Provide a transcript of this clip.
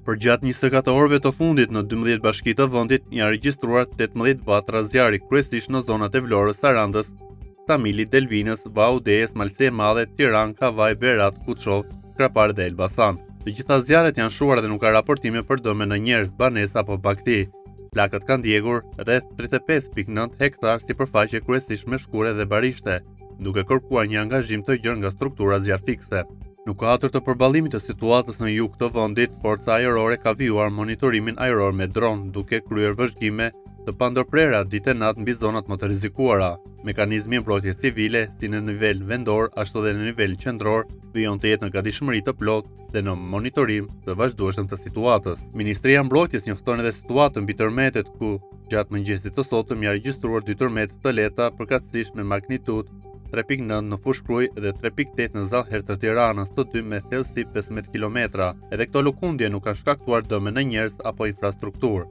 Përgjatë 24 orëve të fundit në 12 bashki të vendit, janë regjistruar 18 vatra zjarri, kryesisht në zonat e Vlorës, Sarandës, Tamilit, Delvinës, Baudejes, Malse e Madhe, Tiranë, Kavaj, Berat, Kuçov, Krapar dhe Elbasan. Të gjitha zjarret janë shuar dhe nuk ka raportime për dëme në njerëz, banesa apo bagti. Plakët kanë djegur rreth 35.9 hektar sipërfaqe, kryesisht me shkure dhe barishte, duke kërkuar një angazhim të gjerë nga struktura zjarfikse. Në kuadër të përballimit të situatës në jug të vendit, Forca Ajrore ka vijuar monitorimin ajror me dron, duke kryer vëzhgime të pandërprera ditë e natë mbi zonat më të rrezikuara. Mekanizmi i mbrojtjes civile, si në nivel vendor ashtu edhe në nivel qendror, vijon të jetë në gatishmëri të plotë dhe në monitorim të vazhdueshëm të situatës. Ministria e Mbrojtjes njofton edhe situatën mbi tërmetet, ku gjatë mëngjesit të sotëm janë regjistruar 2 tërmete të lehta, përkatësisht me magnitudë 3.9 në Fushkruj dhe 3.8 në Zallher të Tiranës, të dy me thellësi 15 km. Edhe këto lëkundje nuk kanë shkaktuar dëme në njerëz apo infrastrukturë.